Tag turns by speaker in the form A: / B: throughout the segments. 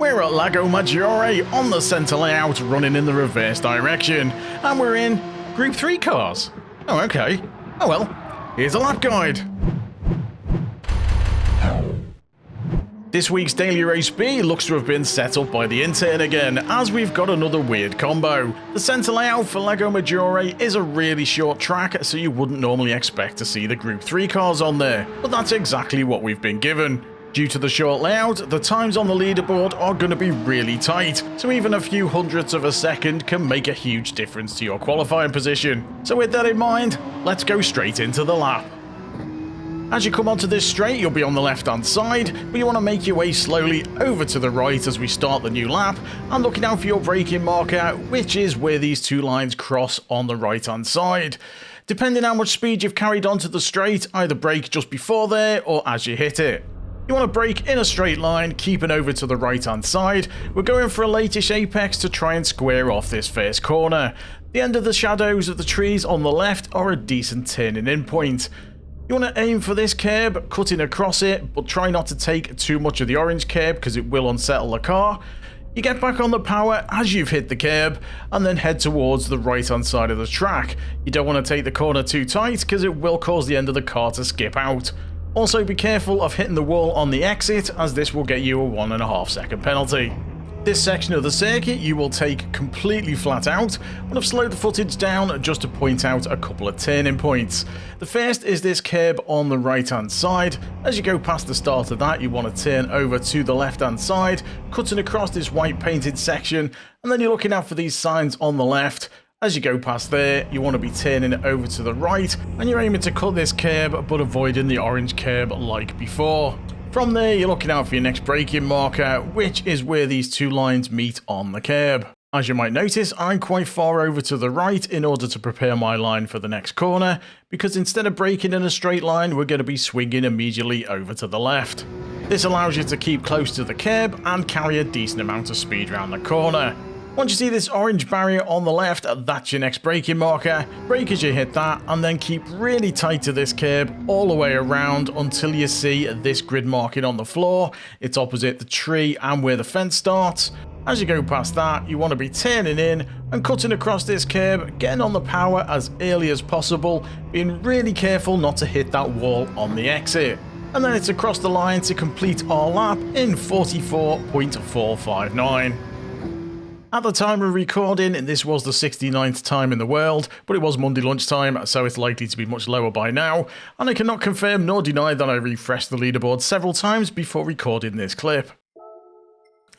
A: We're at Lago Maggiore on the centre layout running in the reverse direction, and we're in Group 3 cars. Oh, okay. Oh well, here's a lap guide. This week's Daily Race B looks to have been set up by the intern again, as we've got another weird combo. The centre layout for Lago Maggiore is a really short track, so you wouldn't normally expect to see the Group 3 cars on there, but that's exactly what we've been given. Due to the short layout, the times on the leaderboard are going to be really tight, so even a few hundredths of a second can make a huge difference to your qualifying position. So with that in mind, let's go straight into the lap. As you come onto this straight, you'll be on the left hand side, but you want to make your way slowly over to the right as we start the new lap, and looking out for your braking marker, which is where these two lines cross on the right hand side. Depending how much speed you've carried onto the straight, either brake just before there or as you hit it. You want to brake in a straight line, keeping over to the right hand side. We're going for a latish apex to try and square off this first corner. The end of the shadows of the trees on the left are a decent turning in point. You want to aim for this curb, cutting across it, but try not to take too much of the orange curb because it will unsettle the car. You get back on the power as you've hit the curb, and then head towards the right hand side of the track. You don't want to take the corner too tight because it will cause the end of the car to skip out. Also be careful of hitting the wall on the exit, as this will get you a 1.5 second penalty. This section of the circuit you will take completely flat out, but I've slowed the footage down just to point out a couple of turning points. The first is this curb on the right hand side. As you go past the start of that, you want to turn over to the left hand side, cutting across this white painted section, and then you're looking out for these signs on the left. As you go past there, you want to be turning it over to the right, and you're aiming to cut this curb but avoiding the orange curb like before. From there, you're looking out for your next braking marker, which is where these two lines meet on the curb. As you might notice, I'm quite far over to the right in order to prepare my line for the next corner, because instead of braking in a straight line, we're going to be swinging immediately over to the left. This allows you to keep close to the curb and carry a decent amount of speed around the corner. Once you see this orange barrier on the left, that's your next braking marker. Brake as you hit that, and then keep really tight to this curb all the way around until you see this grid marking on the floor. It's opposite the tree and where the fence starts. As you go past that, you want to be turning in and cutting across this curb, getting on the power as early as possible, being really careful not to hit that wall on the exit. And then it's across the line to complete our lap in 44.459. At the time of recording, this was the 69th time in the world, but it was Monday lunchtime, so it's likely to be much lower by now, and I cannot confirm nor deny that I refreshed the leaderboard several times before recording this clip.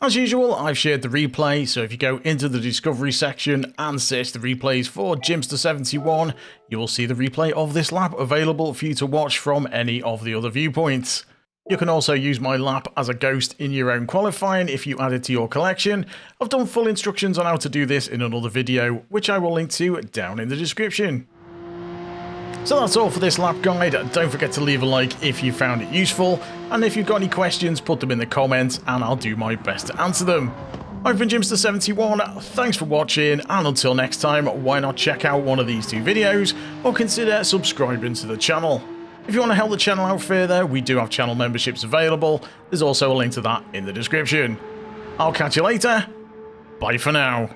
A: As usual, I've shared the replay, so if you go into the discovery section and search the replays for Gr.3, you will see the replay of this lap available for you to watch from any of the other viewpoints. You can also use my lap as a ghost in your own qualifying if you add it to your collection. I've done full instructions on how to do this in another video, which I will link to down in the description. So that's all for this lap guide. Don't forget to leave a like if you found it useful, and if you've got any questions, put them in the comments and I'll do my best to answer them. I've been Gr.3, thanks for watching, and until next time, why not check out one of these two videos, or consider subscribing to the channel. If you want to help the channel out further, we do have channel memberships available. There's also a link to that in the description. I'll catch you later. Bye for now.